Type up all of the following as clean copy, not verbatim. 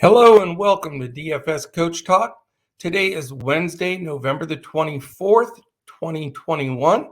Hello and welcome to DFS Coach Talk. Today is Wednesday, November the 24th, 2021.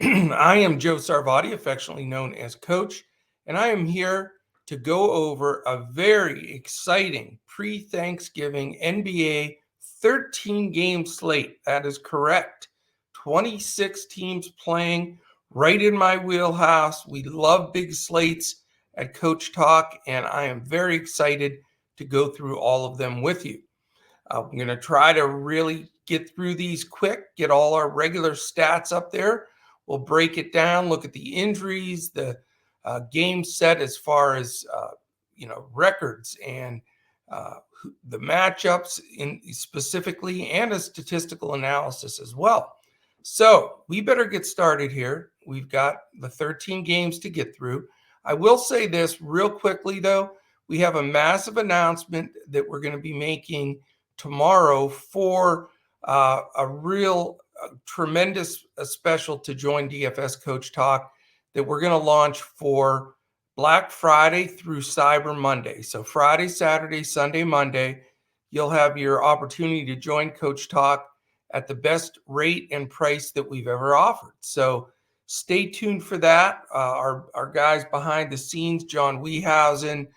I am Joe Sarvati, affectionately known as Coach, and I am here to go over a very exciting pre-Thanksgiving NBA 13-game slate. That is correct. 26 teams playing, right in my wheelhouse. We love big slates at Coach Talk, and I am very excited to go through all of them with you. I'm going to try to really get through these quick, get all our regular stats up there. We'll break it down, look at the injuries, the game set as far as records and the matchups in specifically, and a statistical analysis as well. So we better get started here. We've got the 13 games to get through. I will say this real quickly, though. We have a massive announcement that we're going to be making tomorrow for a real tremendous special to join DFS Coach Talk that we're going to launch for Black Friday through Cyber Monday. So Friday, Saturday, Sunday, Monday, you'll have your opportunity to join Coach Talk at the best rate and price that we've ever offered. So stay tuned for that. Our guys behind the scenes, John Weehausen,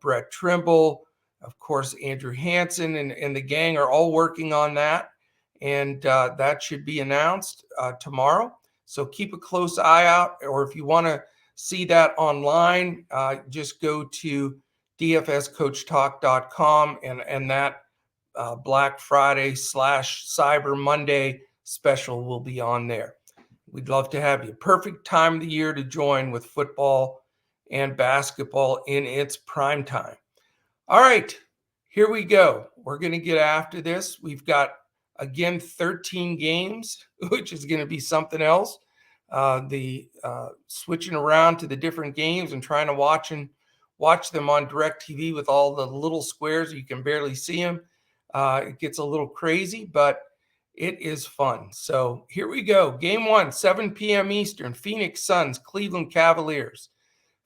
Brett Trimble, of course, Andrew Hansen and the gang are all working on that. And that should be announced tomorrow. So keep a close eye out. Or if you want to see that online, just go to dfscoachtalk.com and that Black Friday / Cyber Monday special will be on there. We'd love to have you. Perfect time of the year to join with football and basketball in its prime time. All right, here we go. We're going to get after this. We've got, again, 13 games, which is going to be something else. Switching around to the different games and trying to watch them on DirecTV with all the little squares. You can barely see them. It gets a little crazy, but it is fun. So here we go. Game 1, 7 p.m. Eastern, Phoenix Suns, Cleveland Cavaliers.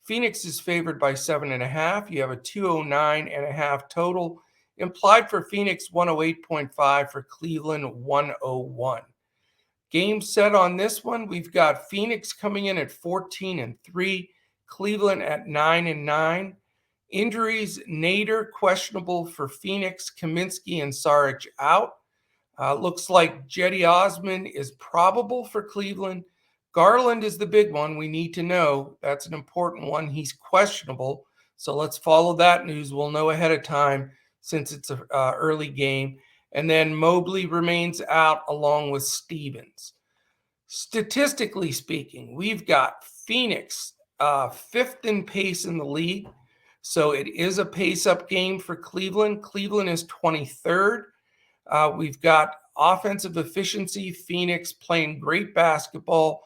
Phoenix is favored by 7.5. You have a 209.5 total. Implied for Phoenix, 108.5. For Cleveland, 101. Game set on this one, we've got Phoenix coming in at 14-3. Cleveland at 9-9. Injuries, Nader questionable for Phoenix. Kaminsky and Saric out. Looks like Jetty Osman is probable for Cleveland. Garland is the big one we need to know. That's an important one. He's questionable. So let's follow that news. We'll know ahead of time since it's an early game. And then Mobley remains out along with Stevens. Statistically speaking, we've got Phoenix 5th in pace in the league. So it is a pace-up game for Cleveland. Cleveland is 23rd. We've got offensive efficiency. Phoenix playing great basketball.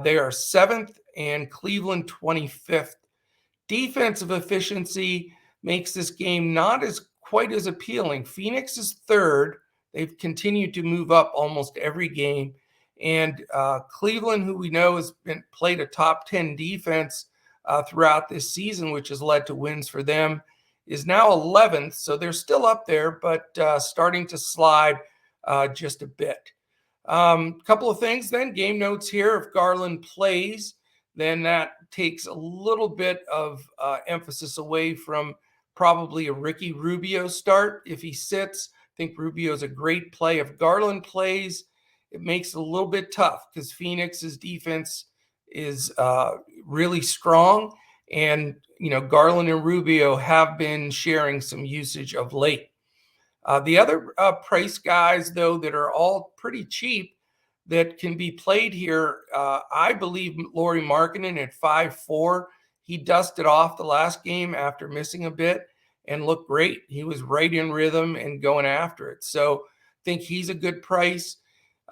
They are 7th and Cleveland 25th. Defensive efficiency makes this game not quite as appealing. Phoenix is 3rd. They've continued to move up almost every game. And Cleveland, who we know has played a top 10 defense throughout this season, which has led to wins for them, is now 11th. So they're still up there, but starting to slide just a bit. Couple of things then, game notes here. If Garland plays, then that takes a little bit of emphasis away from probably a Ricky Rubio start. If he sits, I think Rubio's a great play. If Garland plays, it makes it a little bit tough because Phoenix's defense is really strong. And, Garland and Rubio have been sharing some usage of late. The other price guys, though, that are all pretty cheap that can be played here, I believe Lauri Markkanen at 5.4. He dusted off the last game after missing a bit and looked great. He was right in rhythm and going after it. So I think he's a good price.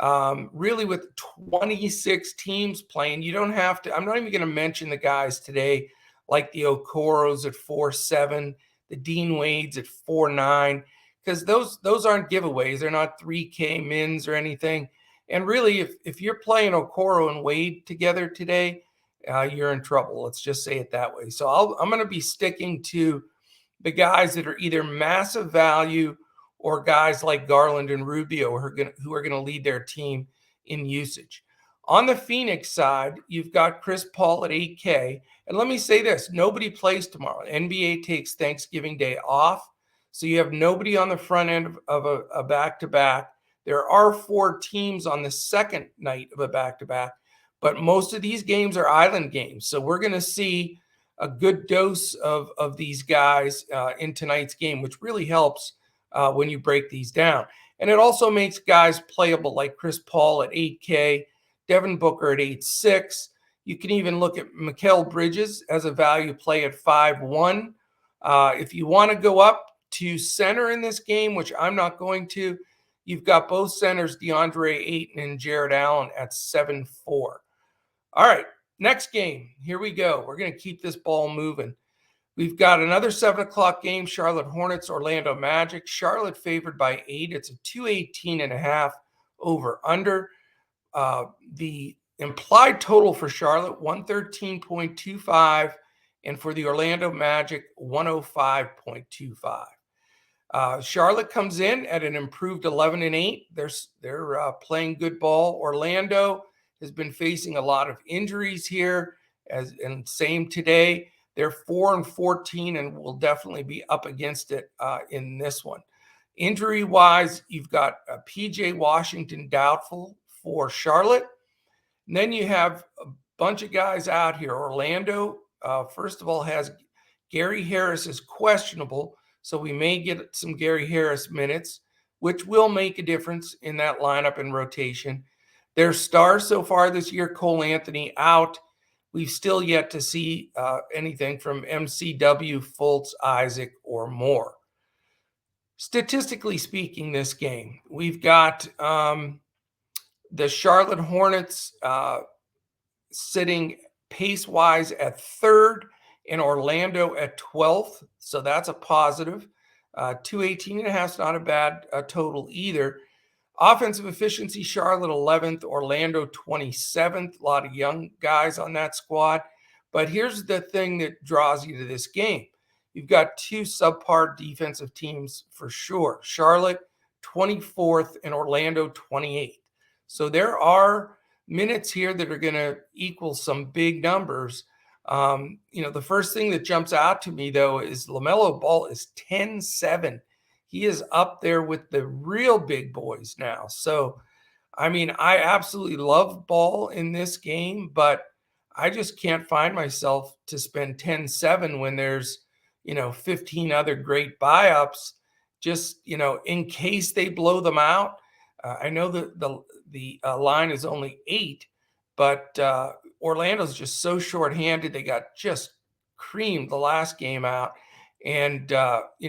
Really, with 26 teams playing, you don't have to. I'm not even going to mention the guys today like the Okoros at 4.7, the Dean Wades at 4.9. Because those aren't giveaways. They're not 3K mins or anything. And really, if you're playing Okoro and Wade together today, you're in trouble. Let's just say it that way. So I'm going to be sticking to the guys that are either massive value or guys like Garland and Rubio who are going to lead their team in usage. On the Phoenix side, you've got Chris Paul at 8K. And let me say this, nobody plays tomorrow. NBA takes Thanksgiving Day off, so you have nobody on the front end of a back-to-back. There are 4 teams on the second night of a back-to-back, but most of these games are island games. So we're going to see a good dose of these guys in tonight's game, which really helps when you break these down. And it also makes guys playable like Chris Paul at 8K, Devin Booker at 8.6. You can even look at Mikal Bridges as a value play at 5.1. If you want to go up to center in this game, which I'm not going to, you've got both centers, DeAndre Ayton and Jared Allen at 7.4. All right, next game. Here we go. We're going to keep this ball moving. We've got another 7 o'clock game, Charlotte Hornets, Orlando Magic. Charlotte favored by 8. It's a 218.5 over under. The implied total for Charlotte, 113.25, and for the Orlando Magic, 105.25. Charlotte comes in at an improved 11-8. They're playing good ball. Orlando has been facing a lot of injuries here, and same today. They're 4-14 and will definitely be up against it in this one. Injury-wise, you've got PJ Washington doubtful for Charlotte. And then you have a bunch of guys out here. Orlando, first of all, has Gary Harris is questionable, so we may get some Gary Harris minutes, which will make a difference in that lineup and rotation. Their star so far this year, Cole Anthony, out. We've still yet to see anything from MCW, Fultz, Isaac, or more. Statistically speaking, this game, we've got the Charlotte Hornets sitting pace-wise at 3rd and Orlando at 12th. So that's a positive. 218.5 is not a bad total either. Offensive efficiency, Charlotte 11th, Orlando 27th. A lot of young guys on that squad. But here's the thing that draws you to this game. You've got 2 subpar defensive teams for sure. Charlotte 24th and Orlando 28th. So there are minutes here that are going to equal some big numbers. The first thing that jumps out to me, though, is LaMelo Ball is 10-7. He is up there with the real big boys now. So, I absolutely love Ball in this game, but I just can't find myself to spend 10-7 when there's, 15 other great buy-ups just, in case they blow them out. I know that the line is only 8, but Orlando's just so shorthanded. They got just creamed the last game out. And,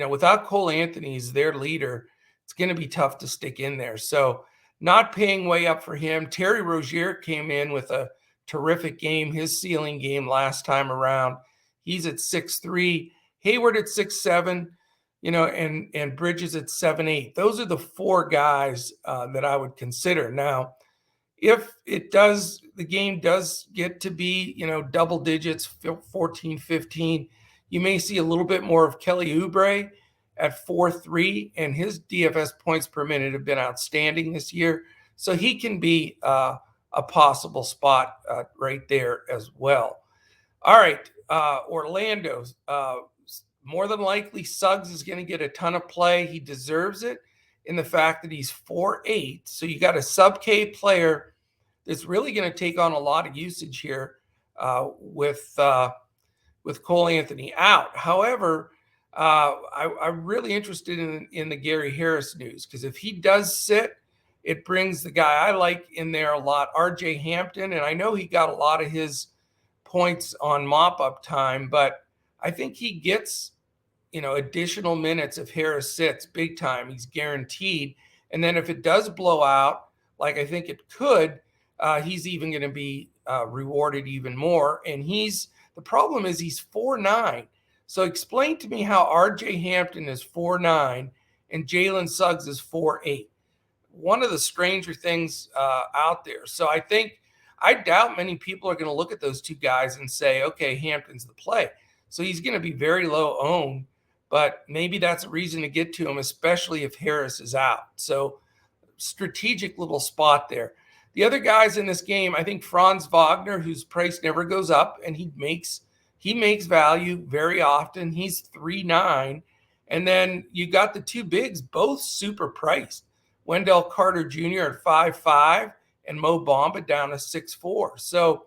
without Cole Anthony as their leader, it's going to be tough to stick in there. So not paying way up for him. Terry Rozier came in with a terrific game, his ceiling game last time around. He's at 6'3", Hayward at 6'7", and Bridges at 7'8". Those are the 4 guys that I would consider. Now, if the game does get to be, double digits, 14, 15, you may see a little bit more of Kelly Oubre at 4.3, and his DFS points per minute have been outstanding this year. So he can be a possible spot right there as well. All right, Orlando. More than likely, Suggs is going to get a ton of play. He deserves it in the fact that he's 4.8. So you got a sub-K player that's really going to take on a lot of usage here with Cole Anthony out. However, I'm really interested in the Gary Harris news, because if he does sit, it brings the guy I like in there a lot, RJ Hampton. And I know he got a lot of his points on mop-up time, but I think he gets, additional minutes if Harris sits big time. He's guaranteed. And then if it does blow out, like I think it could, he's even going to be rewarded even more. And the problem is he's 4'9". So explain to me how RJ Hampton is 4'9" and Jalen Suggs is 4'8". One of the stranger things out there. So I doubt many people are going to look at those 2 guys and say, okay, Hampton's the play. So he's going to be very low owned. but maybe that's a reason to get to him, especially if Harris is out. So strategic little spot there. The other guys in this game, I think Franz Wagner, whose price never goes up, and he makes value very often. He's 3.9. And then you got the two bigs, both super priced. Wendell Carter Jr. at 5.5 and Mo Bamba down to 6.4. So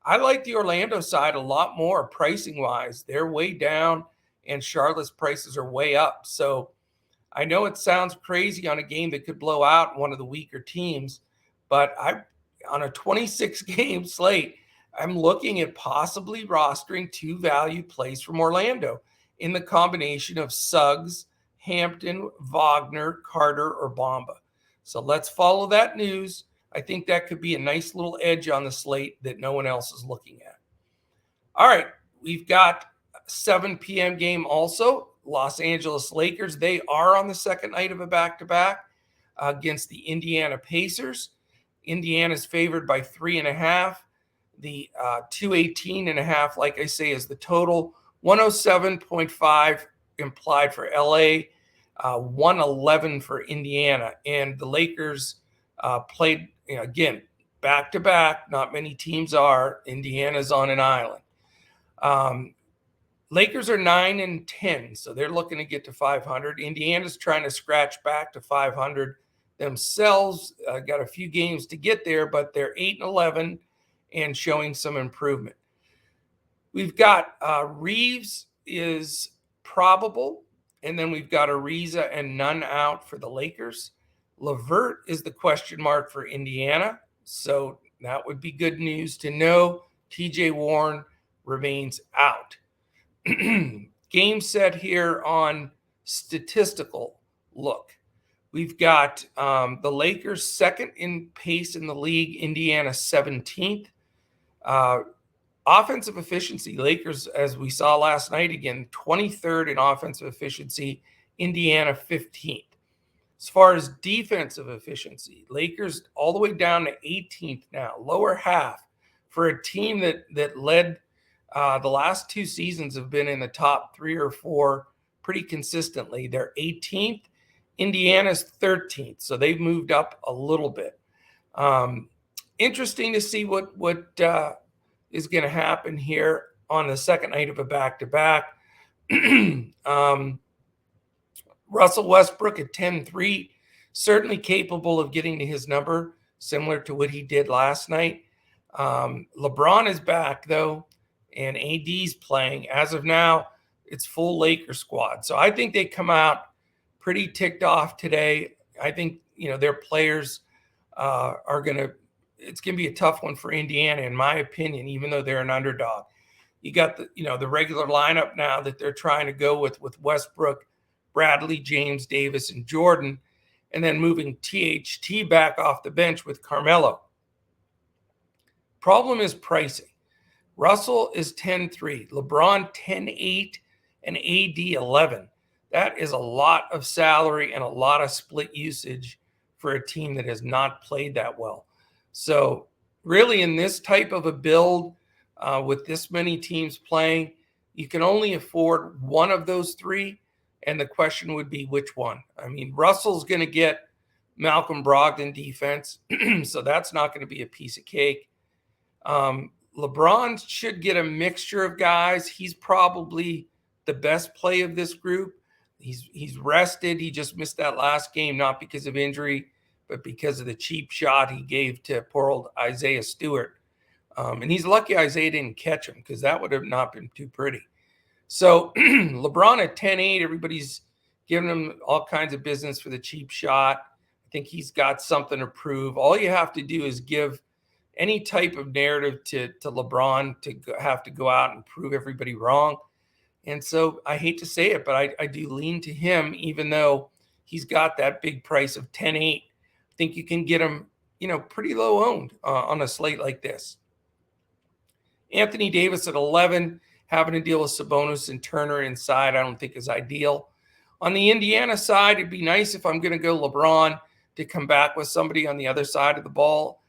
I like the Orlando side a lot more pricing wise. They're way down and Charlotte's prices are way up. So I know it sounds crazy on a game that could blow out one of the weaker teams, but on a 26 game slate, I'm looking at possibly rostering two value plays from Orlando in the combination of Suggs, Hampton, Wagner, Carter, or Bamba. So let's follow that news. I think that could be a nice little edge on the slate that no one else is looking at. All right, we've got a 7 p.m. game also. Los Angeles Lakers, they are on the second night of a back-to-back against the Indiana Pacers. Indiana's favored by 3.5. The 218.5, like I say, is the total. 107.5 implied for LA, 111 for Indiana. And the Lakers played, again, back-to-back. Not many teams are. Indiana's on an island. Lakers are 9-10, so they're looking to get to 500. Indiana's trying to scratch back to 500 themselves. Got a few games to get there, but they're 8-11 and showing some improvement. We've got Reeves is probable, and then we've got Ariza and Nunn out for the Lakers. LeVert is the question mark for Indiana, so that would be good news to know. TJ Warren remains out. Game set here on statistical look. We've got the Lakers second in pace in the league, Indiana 17th. Offensive efficiency, Lakers, as we saw last night again, 23rd in offensive efficiency, Indiana 15th. As far as defensive efficiency, Lakers all the way down to 18th now, lower half for a team that led the last two seasons have been in the top 3 or 4 pretty consistently. They're 18th. Indiana's 13th, so they've moved up a little bit. Interesting to see what is going to happen here on the second night of a back-to-back. Russell Westbrook at 10-3, certainly capable of getting to his number, similar to what he did last night. LeBron is back, though, and AD's playing. As of now, it's full Laker squad. So I think they come out pretty ticked off today. I think, their players are going to – it's going to be a tough one for Indiana, in my opinion, even though they're an underdog. You got the regular lineup now that they're trying to go with Westbrook, Bradley, James, Davis, and Jordan, and then moving THT back off the bench with Carmelo. Problem is pricing. Russell is 10-3, LeBron 10-8, and AD 11. That is a lot of salary and a lot of split usage for a team that has not played that well. So really in this type of a build with this many teams playing, you can only afford one of those three. And the question would be which one? I mean, Russell's going to get Malcolm Brogdon defense, so that's not going to be a piece of cake. LeBron should get a mixture of guys. He's probably the best play of this group. He's rested. He just missed that last game, not because of injury, but because of the cheap shot he gave to poor old Isaiah Stewart. And he's lucky Isaiah didn't catch him because that would have not been too pretty. So LeBron at 10-8, everybody's giving him all kinds of business for the cheap shot. I think he's got something to prove. All you have to do is give any type of narrative to LeBron to have to go out and prove everybody wrong. And so I hate to say it, but I do lean to him, even though he's got that big price of 10-8. I think you can get him, pretty low owned on a slate like this. Anthony Davis at 11, having to deal with Sabonis and Turner inside, I don't think is ideal. On the Indiana side, it'd be nice if I'm going to go LeBron to come back with somebody on the other side of the ball.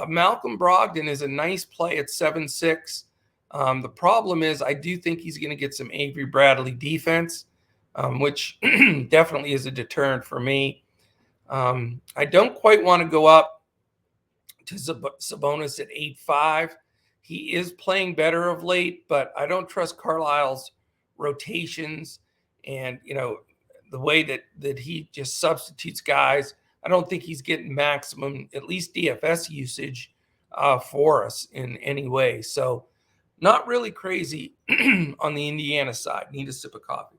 Malcolm Brogdon is a nice play at 7-6. The problem is I do think he's going to get some Avery Bradley defense, which definitely is a deterrent for me. I don't quite want to go up to Sabonis at 8.5. He is playing better of late, but I don't trust Carlisle's rotations and, the way that he just substitutes guys. I don't think he's getting maximum, at least DFS usage for us in any way. So not really crazy on the Indiana side. Need a sip of coffee.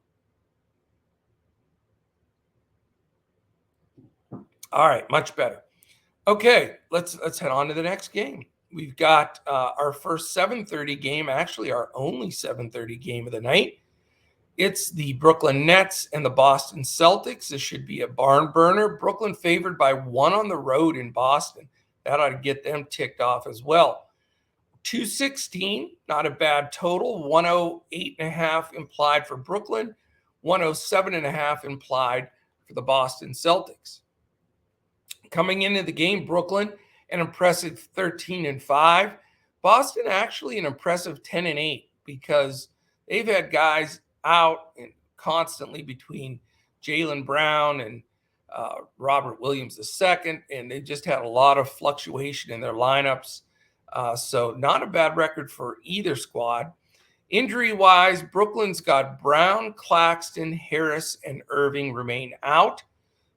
All right, much better. Okay, let's head on to the next game. We've got our first 7:30 game, actually our only 7:30 game of the night. It's the Brooklyn Nets and the Boston Celtics. This should be a barn burner. Brooklyn favored by 1 on the road in Boston. That ought to get them ticked off as well. 216, not a bad total. 108.5 implied for Brooklyn. 107.5 implied for the Boston Celtics. Coming into the game, Brooklyn, an impressive 13-5. Boston actually an impressive 10-8 because they've had guys out and constantly between Jaylen Brown and Robert Williams II, and they just had a lot of fluctuation in their lineups. So not a bad record for either squad. Injury-wise, Brooklyn's got Brown, Claxton, Harris, and Irving remain out.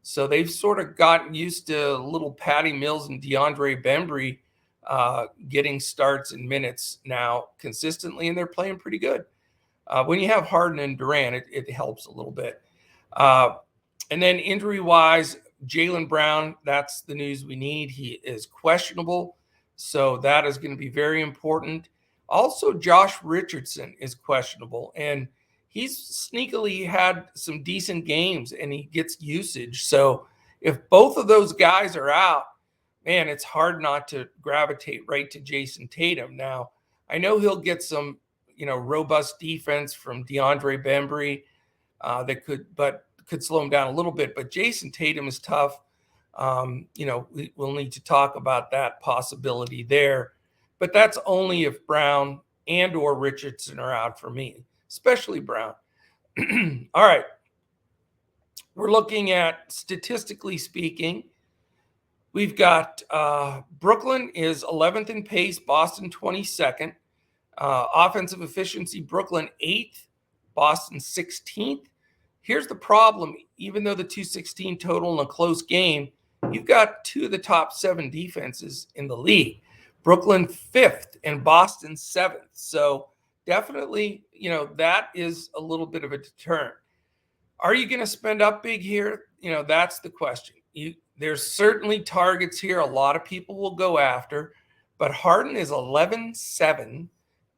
So they've sort of gotten used to little Patty Mills and DeAndre Bembry getting starts and minutes now consistently, and they're playing pretty good. When you have Harden and Durant, it helps a little bit. And then injury-wise, Jaylen Brown, that's the news we need. He is questionable, so that is going to be very important. Also, Josh Richardson is questionable, and he's sneakily had some decent games, and he gets usage. So if both of those guys are out, man, it's hard not to gravitate right to Jason Tatum. Now, I know he'll get some, robust defense from DeAndre Bembry that could slow him down a little bit. But Jason Tatum is tough. We'll need to talk about that possibility there. But that's only if Brown and or Richardson are out for me, especially Brown. All right. We're looking at, statistically speaking, we've got Brooklyn is 11th in pace, Boston 22nd. Offensive efficiency, Brooklyn 8th, Boston 16th. Here's the problem. Even though the 216 total in a close game, you've got 2 of the top 7 defenses in the league. Brooklyn 5th and Boston 7th. So definitely, that is a little bit of a deterrent. Are you going to spend up big here? That's the question. There's certainly targets here a lot of people will go after, but Harden is 11-7.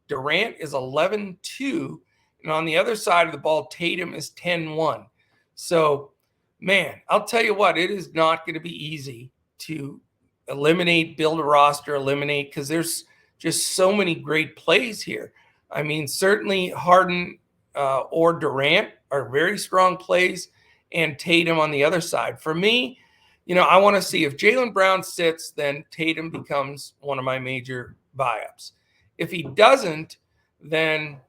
Durant is 11-2. And on the other side of the ball, Tatum is 10-1. So, man, I'll tell you what, it is not going to be easy to build a roster, because there's just so many great plays here. I mean, certainly Harden or Durant are very strong plays, and Tatum on the other side. For me, I want to see if Jaylen Brown sits, then Tatum becomes one of my major buy-ups. If he doesn't, then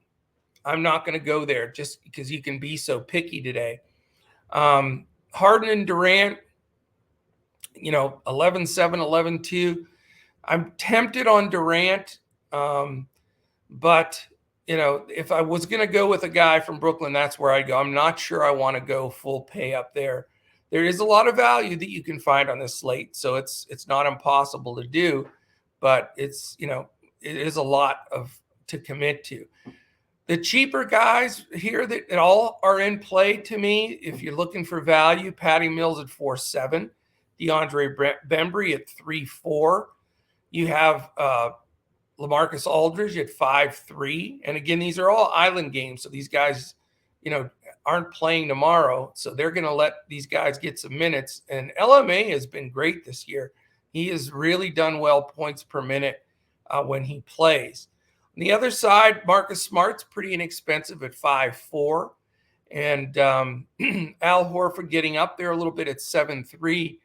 I'm not going to go there just because you can be so picky today. Harden and Durant, 11-7, 11-2. I'm tempted on Durant, but if I was going to go with a guy from Brooklyn, that's where I'd go. I'm not sure I want to go full pay up there. There is a lot of value that you can find on this slate, so it's not impossible to do, but it is a lot to commit to. The cheaper guys here that all are in play to me, if you're looking for value, Patty Mills at 4.7, DeAndre Bembry at 3.4. You have LaMarcus Aldridge at 5.3. And again, these are all island games. So these guys, aren't playing tomorrow. So they're going to let these guys get some minutes. And LMA has been great this year. He has really done well points per minute when he plays. On the other side, Marcus Smart's pretty inexpensive at 5.4. And Al Horford getting up there a little bit at 7.3.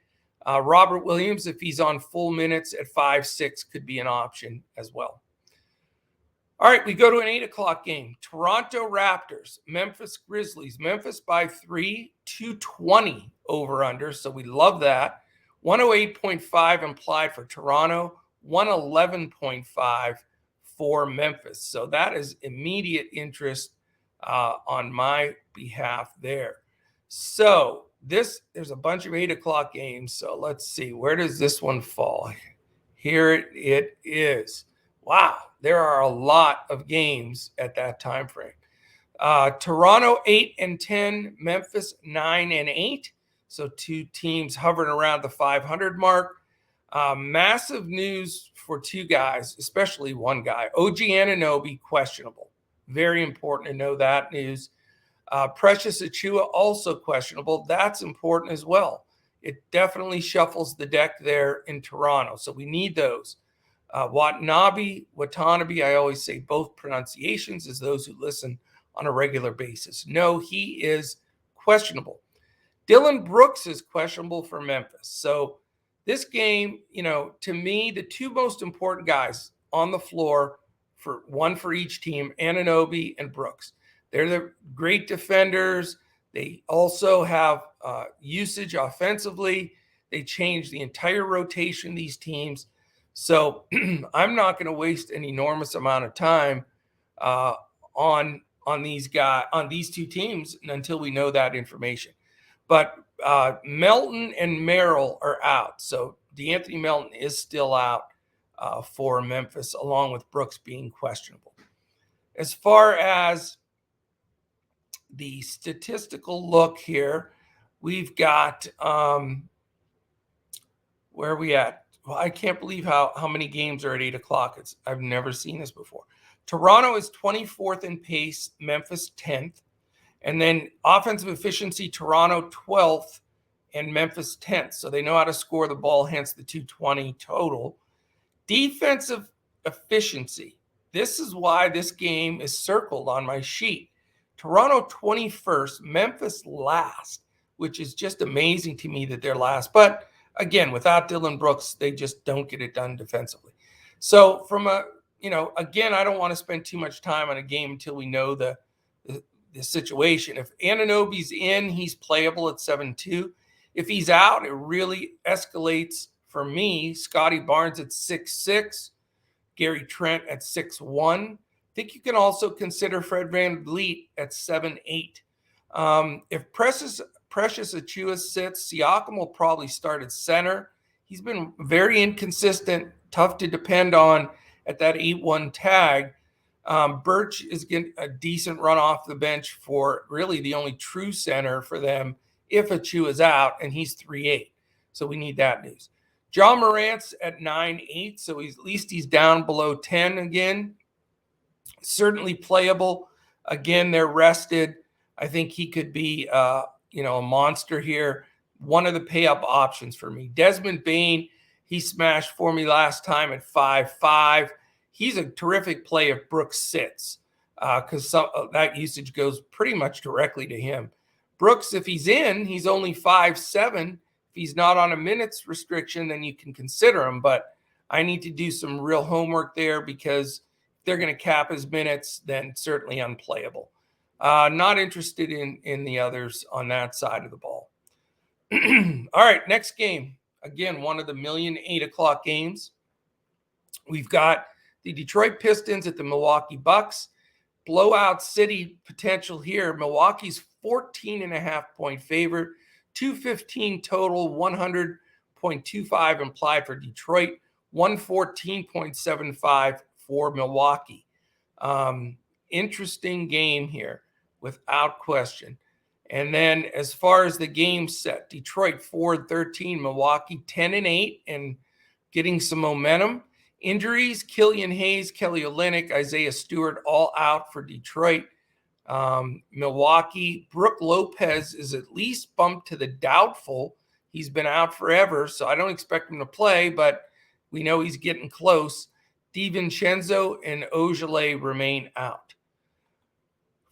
Robert Williams, if he's on full minutes at 5.6, could be an option as well. All right, we go to an 8 o'clock game. Toronto Raptors, Memphis Grizzlies. Memphis by 3, 220 over under. So we love that. 108.5 implied for Toronto, 111.5 for Memphis. So that is immediate interest on my behalf there. So there's a bunch of 8 o'clock games. So let's see, where does this one fall? Here it is. Wow, there are a lot of games at that time frame. Toronto 8-10, Memphis 9-8. So two teams hovering around the 500 mark. Massive news for two guys, especially one guy. OG Anunoby questionable. Very important to know that news. Precious Achiuwa also questionable. That's important as well. It definitely shuffles the deck there in Toronto. So we need those. Watanabe, I always say both pronunciations as those who listen on a regular basis. No, he is questionable. Dylan Brooks is questionable for Memphis. So this game, to me, the two most important guys on the floor, for one for each team, Anunoby and Brooks. They're the great defenders. They also have usage offensively. They change the entire rotation, these teams. So I'm not going to waste an enormous amount of time on these two teams until we know that information. But Melton and Merrill are out. So DeAnthony Melton is still out for Memphis, along with Brooks being questionable. As far as the statistical look here, we've got where are we at? Well, I can't believe how many games are at 8 o'clock. I've never seen this before. Toronto is 24th in pace, Memphis 10th. And then offensive efficiency, Toronto 12th and Memphis 10th. So they know how to score the ball, hence the 220 total. Defensive efficiency. This is why this game is circled on my sheet. Toronto 21st, Memphis last, which is just amazing to me that they're last. But again, without Dylan Brooks, they just don't get it done defensively. So from again, I don't want to spend too much time on a game until we know the situation. If Anunoby's in, he's playable at 7-2. If he's out, it really escalates for me. Scotty Barnes at 6'6", Gary Trent at 6'1". I think you can also consider Fred VanVleet at 7'8". If Precious Achiuwa sits, Siakam will probably start at center. He's been very inconsistent, tough to depend on at that 8-1 tag. Birch is getting a decent run off the bench for really the only true center for them if Achiuwa's out, and he's 3'8". So we need that news. John Morant's at 9'8", so at least he's down below 10 again. Certainly playable. Again, they're rested. I think he could be a monster here. One of the pay-up options for me. Desmond Bane, he smashed for me last time at 5'5". He's a terrific play if Brooks sits because that usage goes pretty much directly to him. Brooks, if he's in, he's only 5'7". If he's not on a minutes restriction, then you can consider him. But I need to do some real homework there because if they're going to cap his minutes, then certainly unplayable. Not interested in the others on that side of the ball. All right, next game. Again, one of the million 8 o'clock games. We've got the Detroit Pistons at the Milwaukee Bucks. Blowout city potential here. Milwaukee's 14.5-point favorite. 215 total, 100.25 implied for Detroit. 114.75 for Milwaukee. Interesting game here, without question. And then as far as the game set, Detroit 4-13, Milwaukee 10-8, and getting some momentum. Injuries, Killian Hayes, Kelly Olynyk, Isaiah Stewart, all out for Detroit. Milwaukee, Brook Lopez is at least bumped to the doubtful. He's been out forever, so I don't expect him to play, but we know he's getting close. DiVincenzo and Ogilvy remain out.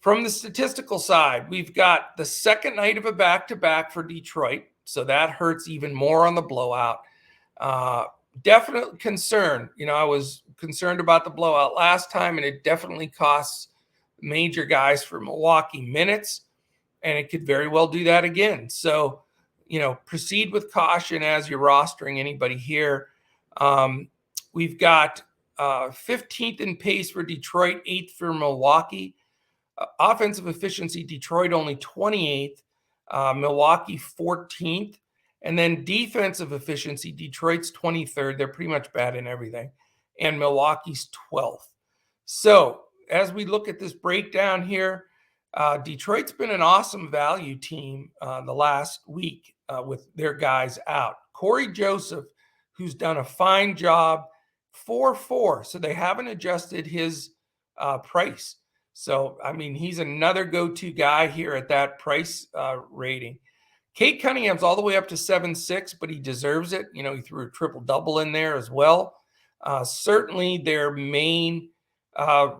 From the statistical side, we've got the second night of a back-to-back for Detroit, so that hurts even more on the blowout. definitely concerned. I was concerned about the blowout last time, and it definitely costs major guys for Milwaukee minutes, and it could very well do that again. So, proceed with caution as you're rostering anybody here. We've got 15th in pace for Detroit, 8th for Milwaukee. Offensive efficiency, Detroit only 28th, Milwaukee 14th. And then defensive efficiency, Detroit's 23rd. They're pretty much bad in everything. And Milwaukee's 12th. So as we look at this breakdown here, Detroit's been an awesome value team the last week with their guys out. Corey Joseph, who's done a fine job, 4-4. So they haven't adjusted his price. So, I mean, he's another go-to guy here at that price rating. Kate Cunningham's all the way up to 7-6, but he deserves it. He threw a triple-double in there as well. Certainly their main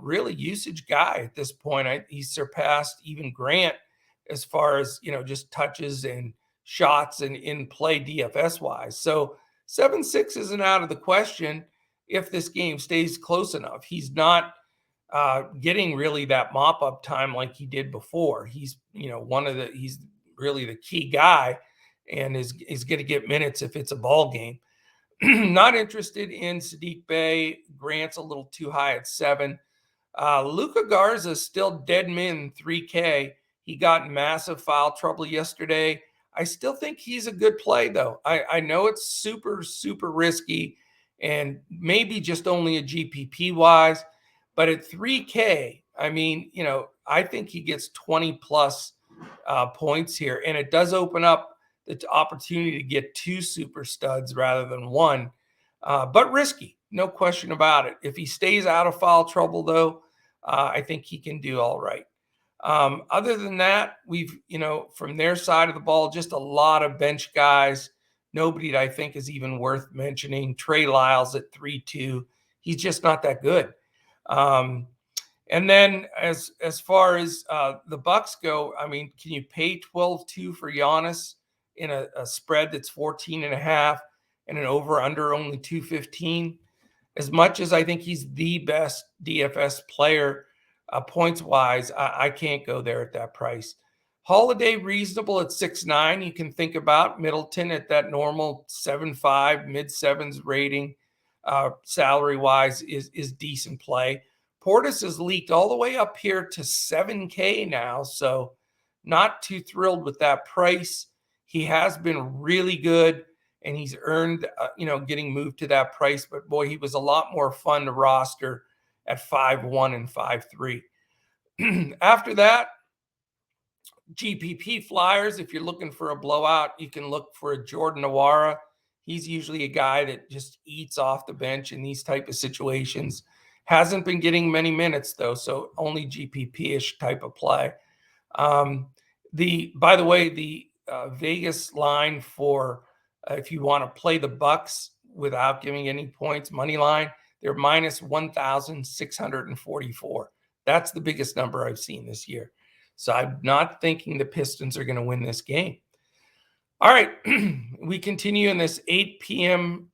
really usage guy at this point. He's surpassed even Grant as far as, just touches and shots and in play DFS-wise. So 7-6 isn't out of the question if this game stays close enough. He's not getting really that mop-up time like he did before. He's, he's really the key guy and is going to get minutes if it's a ball game. Not interested in Sadiq Bey. Grant's a little too high at 7. Luka Garza still dead min 3K. He got massive foul trouble yesterday. I still think he's a good play, though. I know it's super, super risky and maybe just only a GPP-wise, but at 3K, I mean, I think he gets 20-plus points here, and it does open up the opportunity to get 2 super studs rather than 1, but risky, no question about it. If he stays out of foul trouble, though, I think he can do all right. Other than that, we've, from their side of the ball, just a lot of bench guys. Nobody that I think is even worth mentioning. Trey Lyles at 3-2. He's just not that good. And then as far as the Bucks go, I mean, can you pay 12-2 for Giannis in a spread that's 14.5 and an over-under only 215? As much as I think he's the best DFS player points-wise, I can't go there at that price. Holiday reasonable at 6.9. You can think about Middleton at that normal 7.5, mid-sevens rating. Salary-wise is decent play. Portis has leaked all the way up here to 7K now, so not too thrilled with that price. He has been really good, and he's earned, getting moved to that price. But, boy, he was a lot more fun to roster at 5-1 and 5-3. After that, GPP flyers, if you're looking for a blowout, you can look for a Jordan Nwora. He's usually a guy that just eats off the bench in these type of situations. Hasn't been getting many minutes, though, so only GPP-ish type of play. By the way, the Vegas line for if you want to play the Bucks without giving any points, money line, they're minus 1,644. That's the biggest number I've seen this year. So I'm not thinking the Pistons are going to win this game. All right, we continue in this 8 p.m.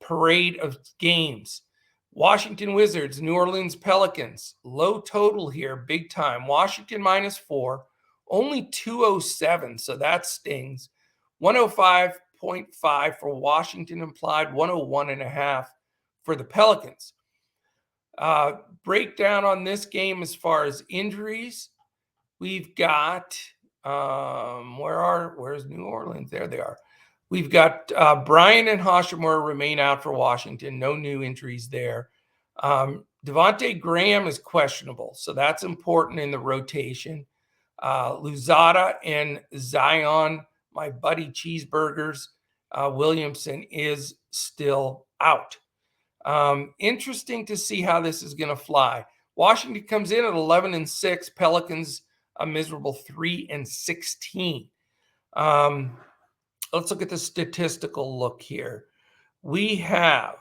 parade of games. Washington Wizards, New Orleans Pelicans, low total here, big time. Washington -4, only 207, so that stings. 105.5 for Washington implied, 101.5 for the Pelicans. Breakdown on this game as far as injuries. We've got, where's New Orleans? There they are. We've got Bryant and Hashimura remain out for Washington. No new injuries there. Devontae Graham is questionable, so that's important in the rotation. Luzada and Zion, my buddy Cheeseburgers, Williamson is still out. Interesting to see how this is going to fly. Washington comes in at 11-6. Pelicans a miserable 3-16. Let's look at the statistical look here. We have,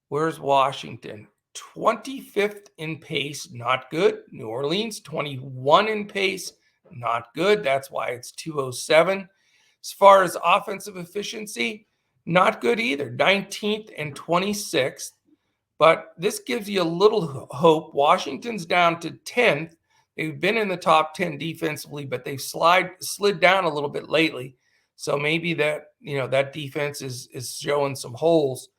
where's Washington? 25th in pace, not good. New Orleans, 21 in pace, not good. That's why it's 207. As far as offensive efficiency, not good either, 19th and 26th. But this gives you a little hope. Washington's down to 10th. They've been in the top 10 defensively, but they've slid down a little bit lately. So maybe that defense is showing some holes.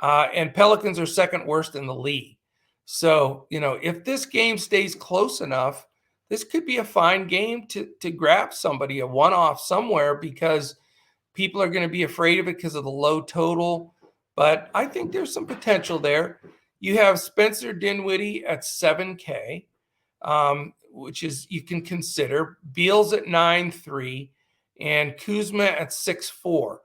And Pelicans are second worst in the league. So, if this game stays close enough, this could be a fine game to grab somebody, a one-off somewhere, because people are going to be afraid of it because of the low total. But I think there's some potential there. You have Spencer Dinwiddie at 7K, which is you can consider. Beals at 9.3 and Kuzma at 6.4.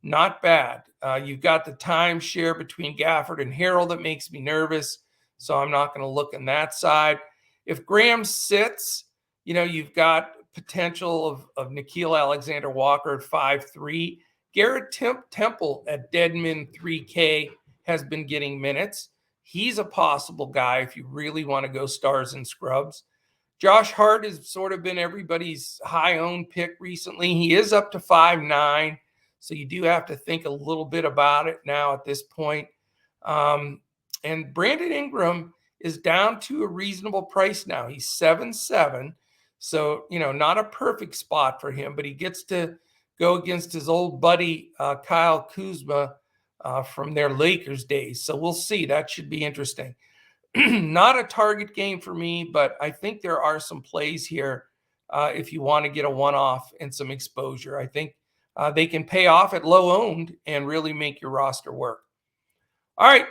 Not bad. You've got the timeshare between Gafford and Harrell that makes me nervous, so I'm not going to look on that side. If Graham sits, you've got potential of Nickeil Alexander-Walker at 5.3. Garrett Temple at Deadman 3K has been getting minutes. He's a possible guy if you really want to go stars and scrubs. Josh Hart has sort of been everybody's high-owned pick recently. He is up to 5.9, so you do have to think a little bit about it now at this point. And Brandon Ingram is down to a reasonable price now. He's 7.7, so, not a perfect spot for him, but he gets to go against his old buddy, Kyle Kuzma, from their Lakers days. So we'll see. That should be interesting. Not a target game for me, but I think there are some plays here if you want to get a one-off and some exposure. I think they can pay off at low-owned and really make your roster work. All right.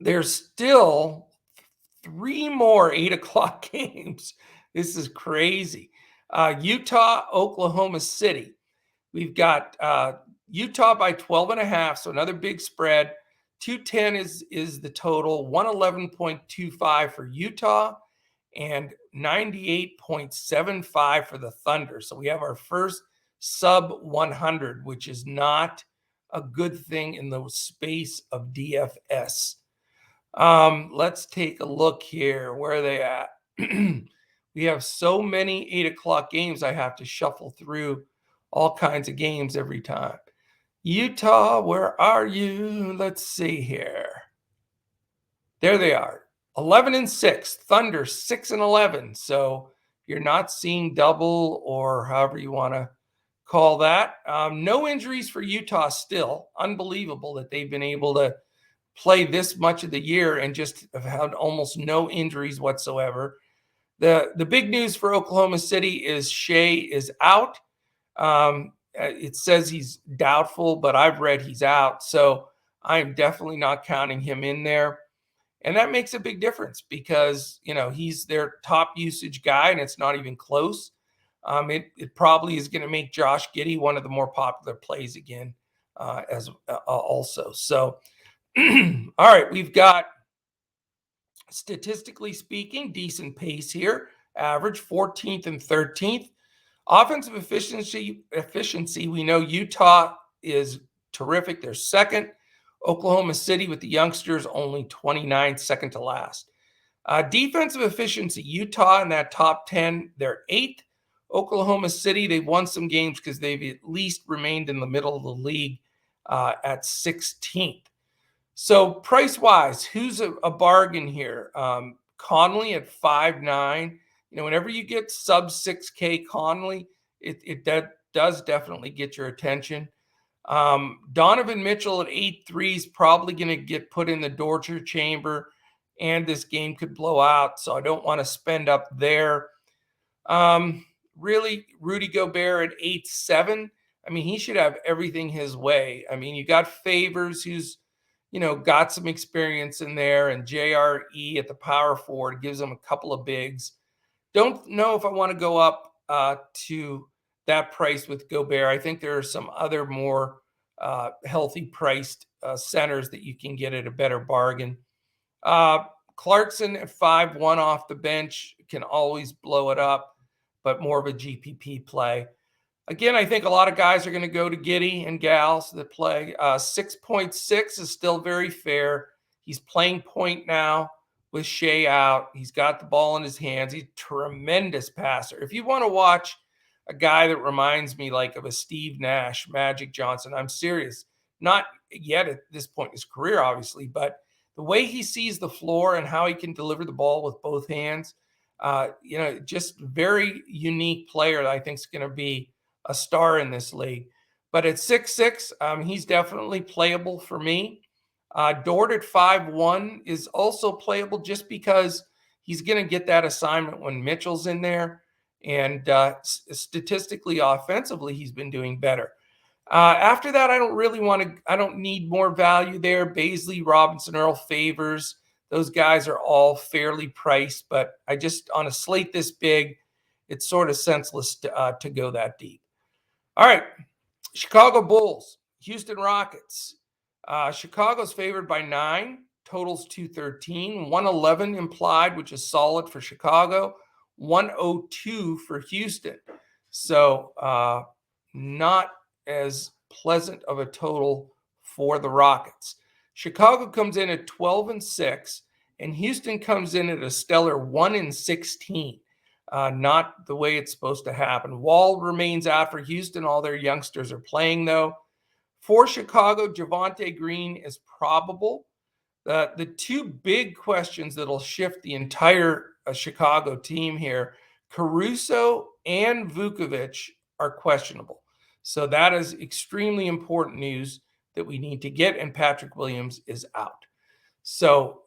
There's still 3 more 8 o'clock games. This is crazy. Utah, Oklahoma City. We've got Utah by 12.5, so another big spread. 210 is the total, 111.25 for Utah and 98.75 for the Thunder. So we have our first sub 100, which is not a good thing in the space of DFS. Let's take a look here. Where are they at? We have so many 8 o'clock games, I have to shuffle through all kinds of games every time. Utah, where are you? Let's see here. There they are. 11-6. Thunder 6-11. So you're not seeing double, or however you want to call that. No injuries for Utah still. Unbelievable that they've been able to play this much of the year and just have had almost no injuries whatsoever. The big news for Oklahoma City is Shea is out. It says he's doubtful, but I've read he's out. So I'm definitely not counting him in there. And that makes a big difference because, he's their top usage guy and it's not even close. It probably is going to make Josh Giddey one of the more popular plays again also. So, all right, we've got, statistically speaking, decent pace here. Average 14th and 13th. Offensive efficiency, we know Utah is terrific. They're second. Oklahoma City with the youngsters only 29th, second to last. Defensive efficiency, Utah in that top 10, they're 8th. Oklahoma City, they've won some games because they've at least remained in the middle of the league at 16th. So price-wise, who's a bargain here? Conley at 5.9. Whenever you get sub 6K Conley, it does definitely get your attention. Donovan Mitchell at 8.3 is probably going to get put in the torture chamber, and this game could blow out, so I don't want to spend up there. Really, Rudy Gobert at 8.7. I mean, he should have everything his way. I mean, you got Favors, who's got some experience in there, and JRE at the power forward gives them a couple of bigs. Don't know if I want to go up to that price with Gobert. I think there are some other more healthy priced centers that you can get at a better bargain. Clarkson at 5.1 off the bench can always blow it up, but more of a GPP play. Again, I think a lot of guys are going to go to Giddey and gals that play. 6.6 is still very fair. He's playing point now with Shea out. He's got the ball in his hands. He's a tremendous passer. If you want to watch a guy that reminds me like of a Steve Nash, Magic Johnson. I'm serious. Not yet at this point in his career, obviously, but the way he sees the floor and how he can deliver the ball with both hands, just very unique player that I think is going to be a star in this league. But at 6'6", he's definitely playable for me. Dort at 5'1" is also playable just because he's going to get that assignment when Mitchell's in there. And statistically, offensively, he's been doing better. After that, I don't need more value there. Baisley, Robinson, Earl, Favors, those guys are all fairly priced, but on a slate this big, it's sort of senseless to go that deep. All right, Chicago Bulls, Houston Rockets. Chicago's favored by 9, totals 213, 111 implied, which is solid for Chicago, 102 for Houston. So not as pleasant of a total for the Rockets. Chicago comes in at 12-6, and Houston comes in at a stellar 1-16. Not the way it's supposed to happen. Wall remains out for Houston. All their youngsters are playing, though. For Chicago, Javonte Green is probable. The two big questions that'll shift the entire Chicago team here, Caruso and Vucevic are questionable. So that is extremely important news that we need to get, and Patrick Williams is out. So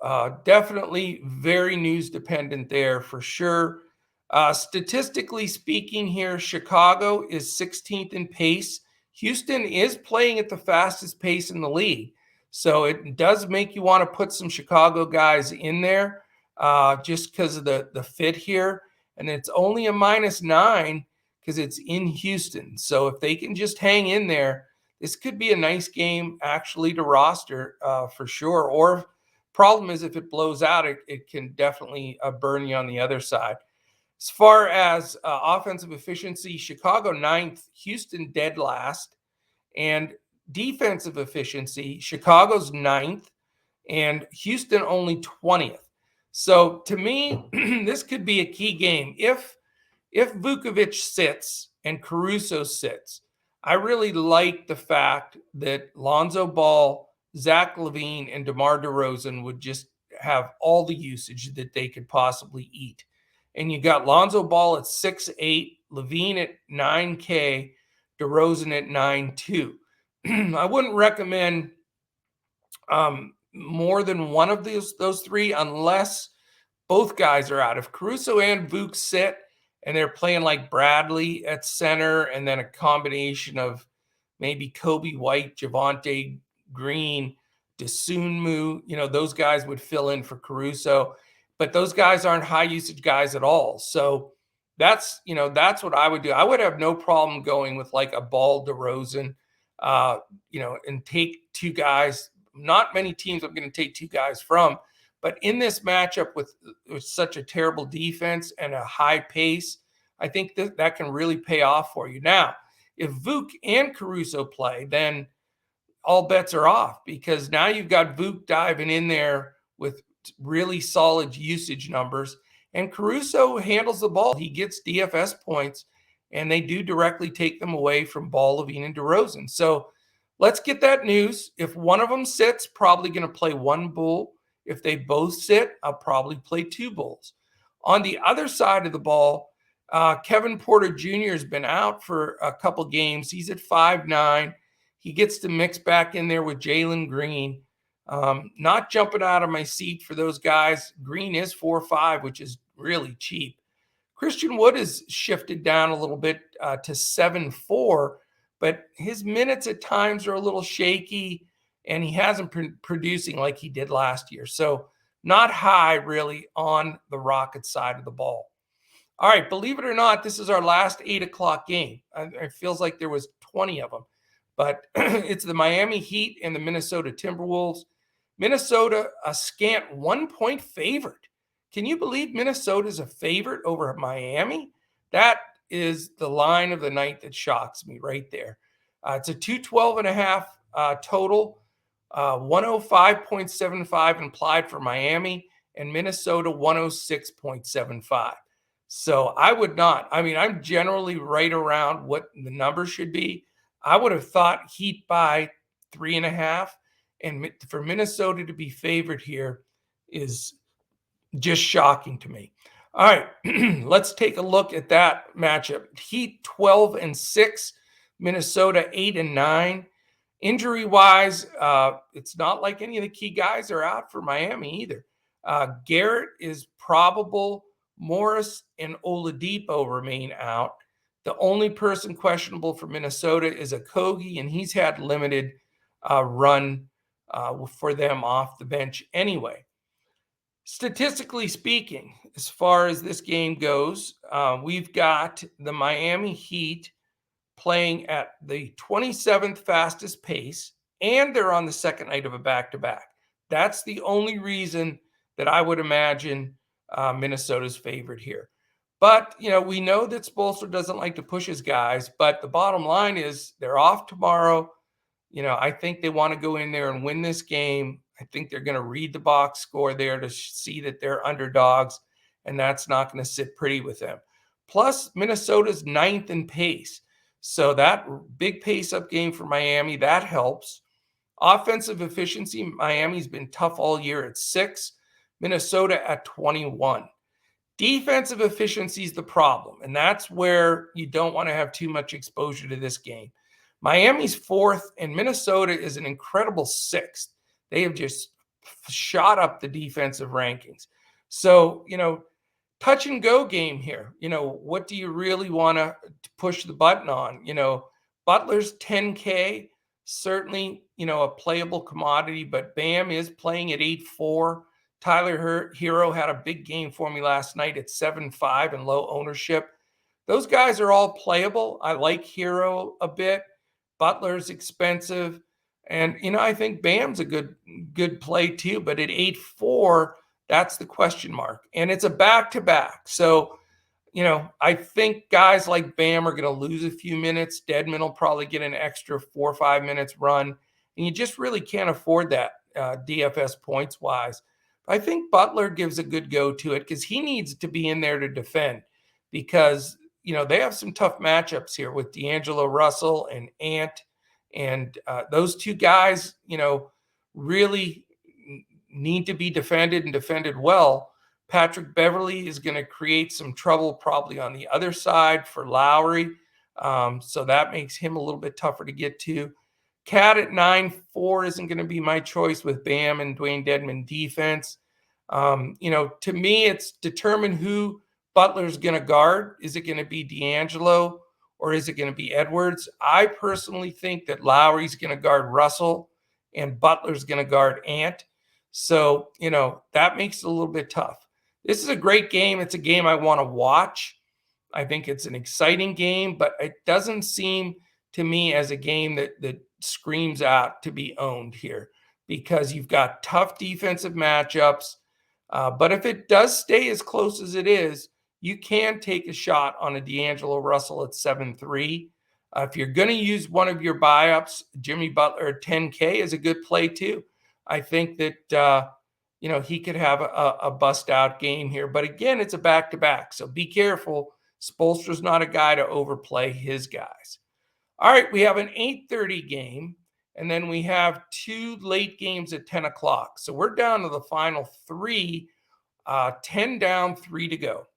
definitely very news dependent there for sure. Statistically speaking here, Chicago is 16th in pace. Houston is playing at the fastest pace in the league. So it does make you want to put some Chicago guys in there just because of the fit here. And it's only a -9 because it's in Houston. So if they can just hang in there, this could be a nice game actually to roster for sure. Or problem is if it blows out, it can definitely burn you on the other side. As far as offensive efficiency, Chicago 9th, Houston dead last. And defensive efficiency, Chicago's 9th and Houston only 20th. So to me, this could be a key game. If Vucevic sits and Caruso sits, I really like the fact that Lonzo Ball, Zach LaVine, and DeMar DeRozan would just have all the usage that they could possibly eat. And you got Lonzo Ball at 6'8", LaVine at 9K, DeRozan at 9.2. I wouldn't recommend more than one of those three unless both guys are out. If Caruso and Vuk sit and they're playing like Bradley at center and then a combination of maybe Kobe White, Javonte Green, Dosunmu, those guys would fill in for Caruso. But those guys aren't high usage guys at all. So that's what I would do. I would have no problem going with like a Ball DeRozan, and take two guys. Not many teams I'm going to take two guys from, but in this matchup with such a terrible defense and a high pace, I think that can really pay off for you. Now, if Vuk and Caruso play, then all bets are off because now you've got Vuk diving in there with really solid usage numbers, and Caruso handles the ball. He gets DFS points, and they do directly take them away from Ball, LaVine, and DeRozan. So let's get that news. If one of them sits, probably going to play one Bull. If they both sit, I'll probably play two Bulls. On the other side of the ball, Kevin Porter Jr. has been out for a couple games. He's at 5'9". He gets to mix back in there with Jalen Green. Not jumping out of my seat for those guys. Green is 4.5, which is really cheap. Christian Wood has shifted down a little bit to 7.4, but his minutes at times are a little shaky, and he hasn't been producing like he did last year. So not high really on the Rockets side of the ball. All right, believe it or not, this is our last 8 o'clock game. It feels like there was 20 of them, but it's the Miami Heat and the Minnesota Timberwolves. Minnesota, a scant 1-point favorite. Can you believe Minnesota is a favorite over Miami? That is the line of the night that shocks me right there. It's a 212.5 total, 105.75 implied for Miami, and Minnesota 106.75. So I would not. I mean, I'm generally right around what the number should be. I would have thought Heat by 3.5. And for Minnesota to be favored here is just shocking to me. All right, let's take a look at that matchup. Heat 12-6, Minnesota 8-9. Injury-wise, it's not like any of the key guys are out for Miami either. Garrett is probable. Morris and Oladipo remain out. The only person questionable for Minnesota is Okogie, and he's had limited run for them off the bench anyway. Statistically speaking, as far as this game goes, we've got the Miami Heat playing at the 27th fastest pace, and they're on the second night of a back-to-back. That's the only reason that I would imagine Minnesota's favored here. But, we know that Spoelstra doesn't like to push his guys, but the bottom line is they're off tomorrow. I think they want to go in there and win this game. I think they're going to read the box score there to see that they're underdogs, and that's not going to sit pretty with them. Plus, Minnesota's 9th in pace. So that big pace-up game for Miami, that helps. Offensive efficiency, Miami's been tough all year at 6, Minnesota at 21. Defensive efficiency is the problem, and that's where you don't want to have too much exposure to this game. Miami's 4th, and Minnesota is an incredible 6th. They have just shot up the defensive rankings. So, touch and go game here. What do you really want to push the button on? Butler's 10K, certainly, a playable commodity, but Bam is playing at 8-4. Tyler Hero had a big game for me last night at 7-5 and low ownership. Those guys are all playable. I like Hero a bit. Butler's expensive. And, I think Bam's a good play too, but at 8-4, that's the question mark. And it's a back-to-back. So, I think guys like Bam are going to lose a few minutes. Dedmon will probably get an extra 4 or 5 minutes run. And you just really can't afford that DFS points-wise. I think Butler gives a good go to it because he needs to be in there to defend because, they have some tough matchups here with D'Angelo Russell and Ant. And those two guys, really need to be defended and defended well. Patrick Beverley is going to create some trouble probably on the other side for Lowry. So that makes him a little bit tougher to get to. Cat at 9-4 isn't going to be my choice with Bam and Dwayne Dedmon defense. To me, it's determine who Butler's going to guard. Is it going to be D'Angelo or is it going to be Edwards? I personally think that Lowry's going to guard Russell and Butler's going to guard Ant. So, that makes it a little bit tough. This is a great game. It's a game I want to watch. I think it's an exciting game, but it doesn't seem to me as a game that screams out to be owned here because you've got tough defensive matchups. But if it does stay as close as it is, you can take a shot on a D'Angelo Russell at 7-3. If you're going to use one of your buy-ups, Jimmy Butler at 10K is a good play too. I think that, he could have a bust-out game here. But again, it's a back-to-back, so be careful. Spoelstra's not a guy to overplay his guys. All right, we have an 8:30 game, and then we have 2 late games at 10 o'clock. So we're down to the final 3, 10 down, 3 to go.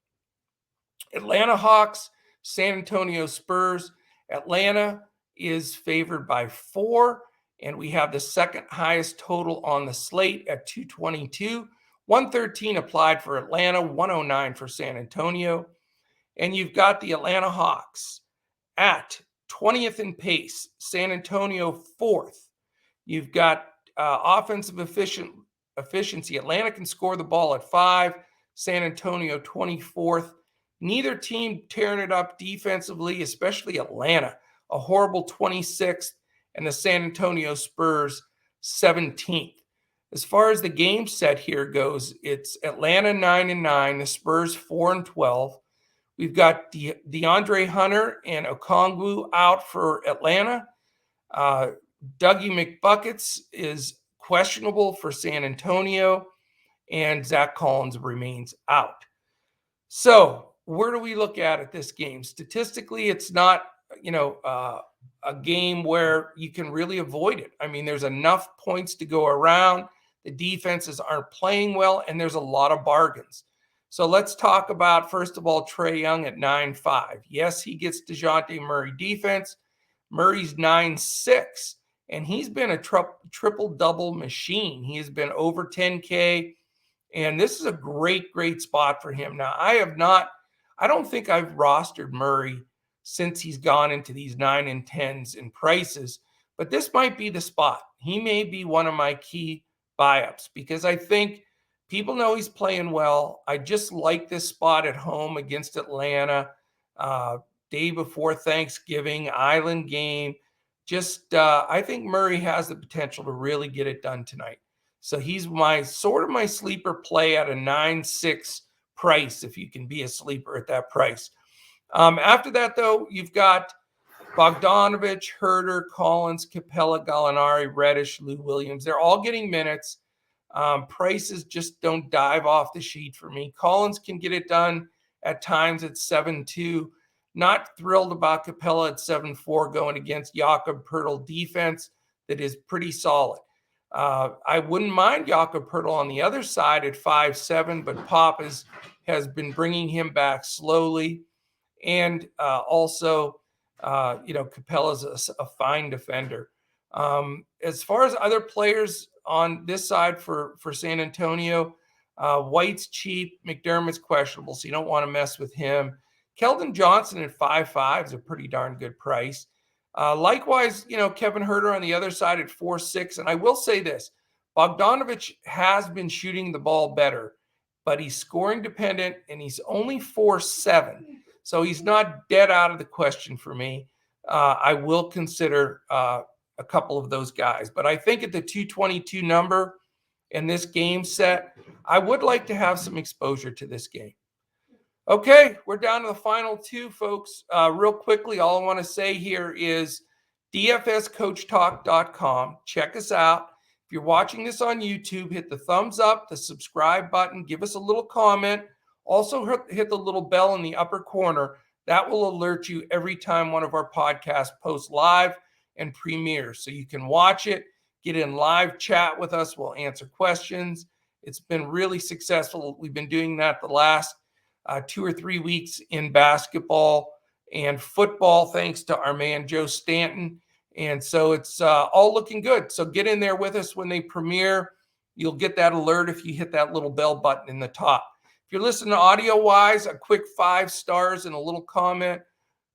Atlanta Hawks, San Antonio Spurs. Atlanta is favored by 4, and we have the second highest total on the slate at 222. 113 applied for Atlanta, 109 for San Antonio. And you've got the Atlanta Hawks at 20th in pace, San Antonio 4th. You've got offensive efficiency. Atlanta can score the ball at 5, San Antonio 24th. Neither team tearing it up defensively, especially Atlanta, a horrible 26th, and the San Antonio Spurs 17th. As far as the game set here goes, it's Atlanta 9-9, the Spurs 4-12. We've got DeAndre Hunter and Okongwu out for Atlanta. Dougie McBuckets is questionable for San Antonio, and Zach Collins remains out. So where do we look at this game? Statistically, it's not, a game where you can really avoid it. I mean, there's enough points to go around. The defenses aren't playing well, and there's a lot of bargains. So let's talk about, first of all, Trae Young at 9.5. Yes, he gets DeJounte Murray defense. Murray's 9.6, and he's been a triple-double machine. He has been over 10K, and this is a great, great spot for him. Now, I don't think I've rostered Murray since he's gone into these 9 and 10s in prices, but this might be the spot. He may be one of my key buy-ups because I think people know he's playing well. I just like this spot at home against Atlanta, day before Thanksgiving, island game. I think Murray has the potential to really get it done tonight. So he's my sleeper play at a 9.6 price, if you can be a sleeper at that price. After that, though, you've got Bogdanovich, Herter, Collins, Capella, Gallinari, Reddish, Lou Williams. They're all getting minutes. Prices just don't dive off the sheet for me. Collins can get it done at times at 7.2. Not thrilled about Capella at 7.4 going against Jakob Poeltl defense that is pretty solid. I wouldn't mind Jakob Poeltl on the other side at 5.7, but Pop has been bringing him back slowly. And also, Capella's a fine defender. As far as other players on this side for San Antonio, White's cheap, McDermott's questionable, so you don't want to mess with him. Keldon Johnson at 5.5 is a pretty darn good price. Likewise, Kevin Herter on the other side at 4.6. And I will say this, Bogdanovich has been shooting the ball better, but he's scoring dependent and he's only 4.7. So he's not dead out of the question for me. I will consider a couple of those guys. But I think at the 222 number in this game set, I would like to have some exposure to this game. Okay, we're down to the final two, folks. Real quickly, all I want to say here is dfscoachtalk.com. Check us out. If you're watching this on YouTube, hit the thumbs up, the subscribe button, give us a little comment. Also hit the little bell in the upper corner. That will alert you every time one of our podcasts posts live and premieres. So you can watch it, get in live chat with us. We'll answer questions. It's been really successful. We've been doing that the last 2 or 3 weeks in basketball and football, thanks to our man Joe Stanton. And so it's all looking good. So get in there with us when they premiere. You'll get that alert if you hit that little bell button in the top. If you're listening audio-wise, a quick 5 stars and a little comment,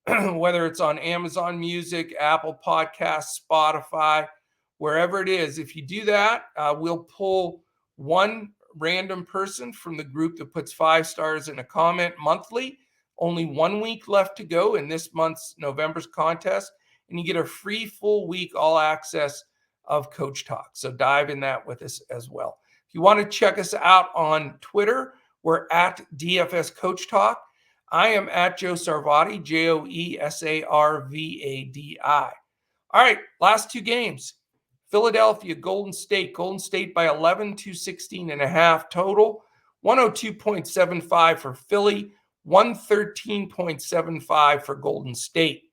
whether it's on Amazon Music, Apple Podcasts, Spotify, wherever it is. If you do that, we'll pull one random person from the group that puts 5 stars in a comment monthly. Only 1 week left to go in this month's November's contest, and you get a free full week all access of Coach Talk. So dive in that with us as well. If you want to check us out on Twitter, we're at DFS Coach Talk. I am at Joe Sarvadi, JoeSarvadi. All right, last 2 games. Philadelphia, Golden State. Golden State by 11, 216.5 total. 102.75 for Philly. 113.75 for Golden State.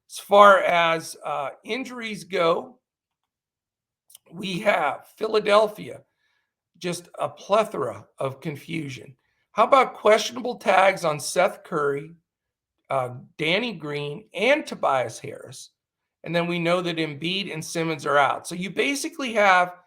As far as injuries go, we have Philadelphia, just a plethora of confusion. How about questionable tags on Seth Curry, Danny Green, and Tobias Harris? And then we know that Embiid and Simmons are out. So you basically have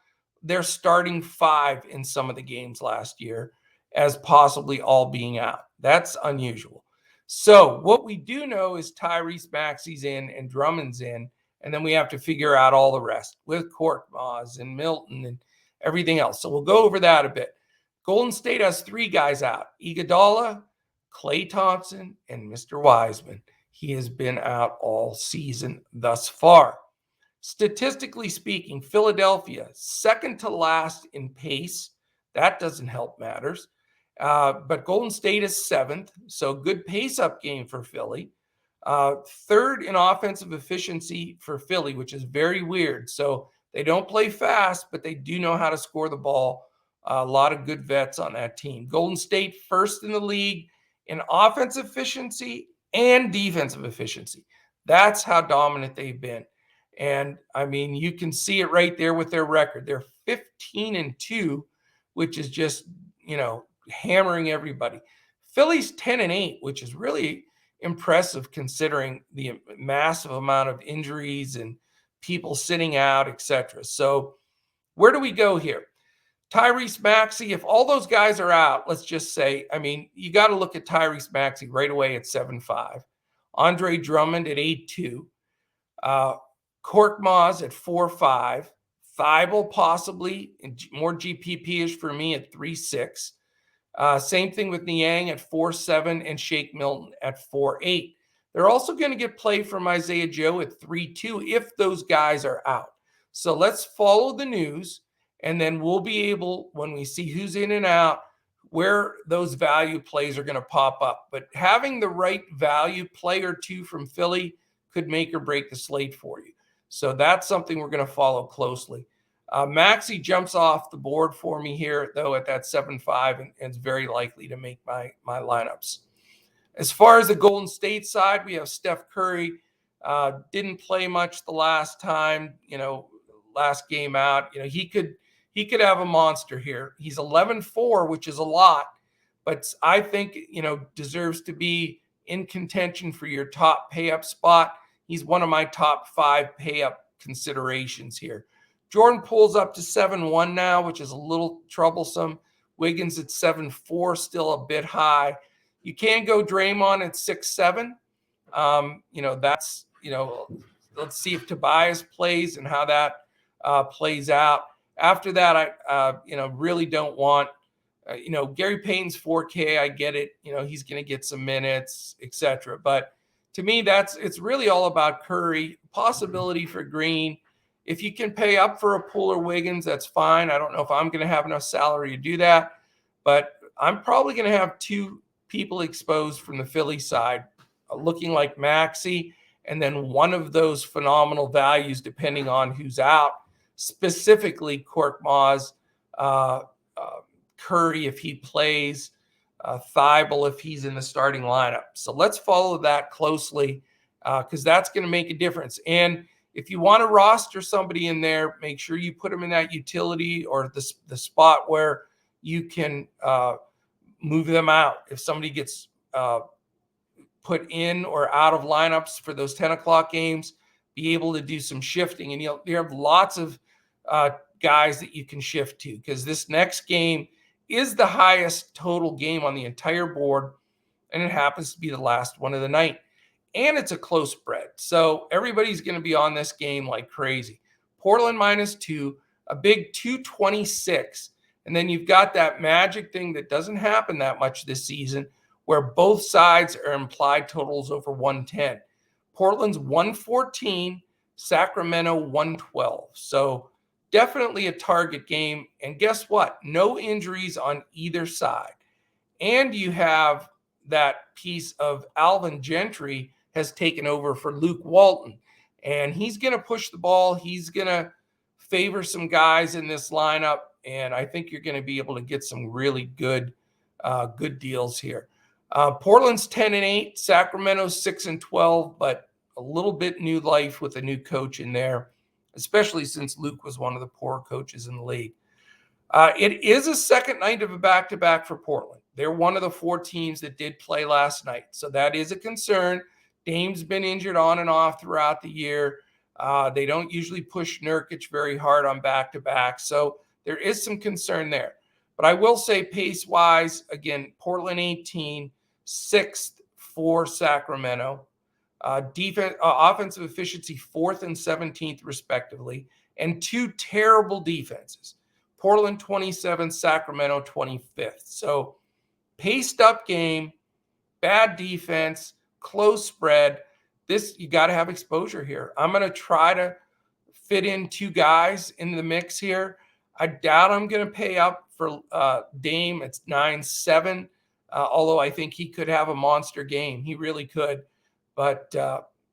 their starting 5 in some of the games last year as possibly all being out. That's unusual. So what we do know is Tyrese Maxey's in and Drummond's in, and then we have to figure out all the rest with Korkmaz and Milton and everything else. So we'll go over that a bit. Golden State has 3 guys out: Iguodala, Klay Thompson, and Mr. Wiseman. He has been out all season thus far. Statistically speaking, Philadelphia, second to last in pace. That doesn't help matters. But Golden State is 7th, so good pace-up game for Philly. 3rd in offensive efficiency for Philly, which is very weird. So they don't play fast, but they do know how to score the ball. A lot of good vets on that team. Golden State 1st in the league in offensive efficiency and defensive efficiency. That's how dominant they've been. And I mean, you can see it right there with their record. They're 15-2, which is just, hammering everybody. Philly's 10-8, which is really impressive considering the massive amount of injuries and people sitting out, etc. So where do we go here? Tyrese Maxey, if all those guys are out, let's just say, I mean, you got to look at Tyrese Maxey right away at 7.5. Andre Drummond at 8.2. Korkmaz at 4.5. Thibault possibly, more GPP-ish for me at 3.6. Same thing with Niang at 4.7 and Shake Milton at 4.8. They're also going to get play from Isaiah Joe at 3.2 if those guys are out. So let's follow the news, and then we'll be able, when we see who's in and out, where those value plays are going to pop up. But having the right value play or two from Philly could make or break the slate for you. So that's something we're going to follow closely. Maxey jumps off the board for me here, though, at that 7.5, and is very likely to make my lineups. As far as the Golden State side, we have Steph Curry. Didn't play much the last time, last game out. He could have a monster here. He's 11-4, which is a lot, but I think, deserves to be in contention for your top pay-up spot. He's one of my top 5 pay-up considerations here. Jordan Poole's up to 7.1 now, which is a little troublesome. Wiggins at 7.4, still a bit high. You can go Draymond at 6.7. That's, let's see if Tobias plays and how that plays out. After that, I really don't want, Gary Payton's 4K. I get it. He's going to get some minutes, etc. But to me, it's really all about Curry, possibility for Green. If you can pay up for a Poole or Wiggins, that's fine. I don't know if I'm going to have enough salary to do that, but I'm probably going to have 2 people exposed from the Philly side, looking like Maxey, and then one of those phenomenal values, depending on who's out, specifically Korkmaz, Curry if he plays, Thibault if he's in the starting lineup. So let's follow that closely because that's going to make a difference. And if you want to roster somebody in there, make sure you put them in that utility or the spot where you can move them out. If somebody gets put in or out of lineups for those 10 o'clock games, be able to do some shifting. And you have lots of guys that you can shift to because this next game is the highest total game on the entire board, and it happens to be the last one of the night. And it's a close spread. So everybody's going to be on this game like crazy. Portland -2, a big 226. And then you've got that magic thing that doesn't happen that much this season where both sides are implied totals over 110. Portland's 114, Sacramento 112. So definitely a target game. And guess what? No injuries on either side. And you have that piece of Alvin Gentry has taken over for Luke Walton. And he's going to push the ball. He's going to favor some guys in this lineup. And I think you're going to be able to get some really good deals here. Portland's 10-8, Sacramento's 6-12, but a little bit new life with a new coach in there, especially since Luke was one of the poorer coaches in the league. It is a second night of a back-to-back for Portland. They're one of the 4 teams that did play last night, so that is a concern. Dame's been injured on and off throughout the year. They don't usually push Nurkic very hard on back-to-back, so there is some concern there. But I will say pace-wise, again, Portland 18, 6th for Sacramento. Offensive efficiency 4th and 17th, respectively, and 2 terrible defenses. Portland 27th, Sacramento 25th. So paced up game, bad defense, close spread. This, you got to have exposure here. I'm going to try to fit in 2 guys in the mix here. I doubt I'm going to pay up for Dame. It's 9.7, although I think he could have a monster game. He really could, but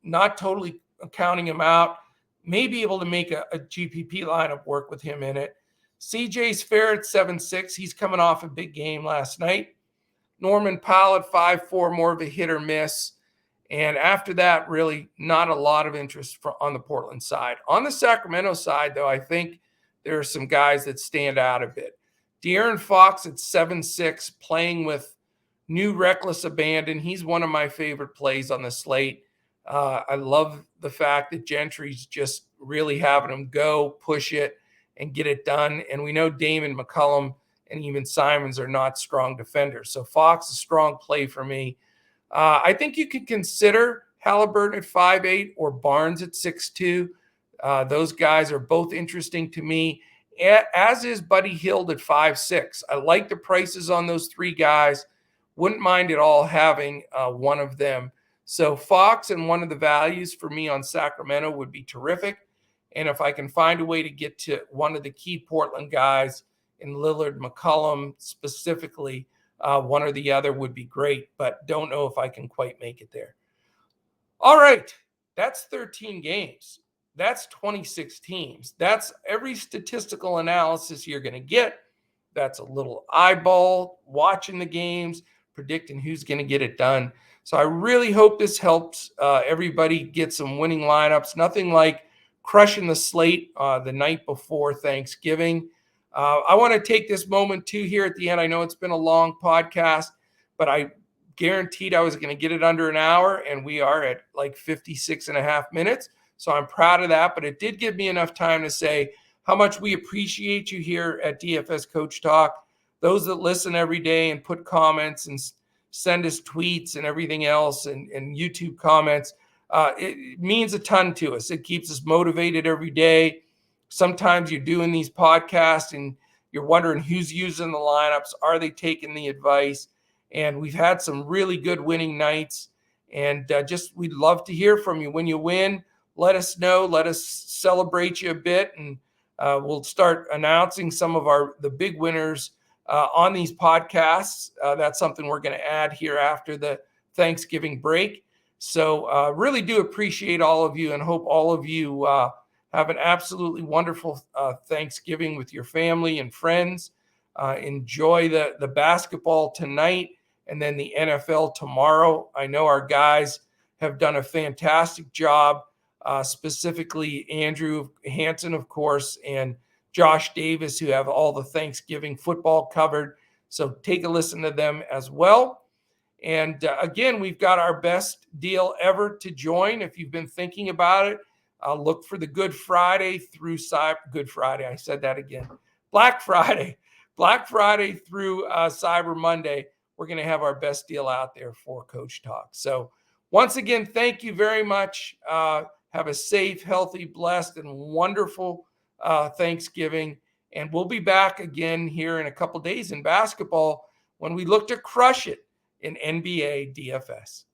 not totally counting him out. May be able to make a GPP lineup work with him in it. CJ's fair at 7.6. He's coming off a big game last night. Norman Powell at 5-4, more of a hit or miss. And after that, really not a lot of interest on the Portland side. On the Sacramento side, though, I think there are some guys that stand out a bit. De'Aaron Fox at 7-6, playing with new reckless abandon. He's one of my favorite plays on the slate. I love the fact that Gentry's just really having him go, push it, and get it done. And we know Damon, McCollum, and even Simons are not strong defenders. So Fox is a strong play for me. I think you could consider Halliburton at 5'8" or Barnes at 6'2". Those guys are both interesting to me, as is Buddy Hield at 5'6". I like the prices on those three guys. Wouldn't mind at all having one of them. So Fox and one of the values for me on Sacramento would be terrific. And if I can find a way to get to one of the key Portland guys in Lillard, McCollum specifically, one or the other would be great, but don't know if I can quite make it there. All right, that's 13 games. That's 26 teams. That's every statistical analysis you're going to get. That's a little eyeball watching the games, predicting who's going to get it done. So I really hope this helps everybody get some winning lineups. Nothing like crushing the slate the night before Thanksgiving. I want to take this moment too here at the end. I know it's been a long podcast, but I guaranteed I was going to get it under an hour, and we are at like 56 and a half minutes. So I'm proud of that, but it did give me enough time to say how much we appreciate you here at DFS Coach Talk. Those that listen every day and put comments and send us tweets and everything else and YouTube comments, it means a ton to us. It keeps us motivated every day. Sometimes you're doing these podcasts and you're wondering who's using the lineups. Are they taking the advice? And we've had some really good winning nights. And we'd love to hear from you. When you win, let us know. Let us celebrate you a bit. And we'll start announcing some of the big winners on these podcasts. That's something we're going to add here after the Thanksgiving break. So really do appreciate all of you and hope all of you have an absolutely wonderful Thanksgiving with your family and friends. Enjoy the basketball tonight and then the NFL tomorrow. I know our guys have done a fantastic job, specifically Andrew Hansen, of course, and Josh Davis, who have all the Thanksgiving football covered. So take a listen to them as well. And again, we've got our best deal ever to join. If you've been thinking about it, look for the Good Friday through Good Friday. I said that again. Black Friday through Cyber Monday. We're going to have our best deal out there for Coach Talk. So once again, thank you very much. Have a safe, healthy, blessed, and wonderful Thanksgiving. And we'll be back again here in a couple days in basketball when we look to crush it in NBA DFS.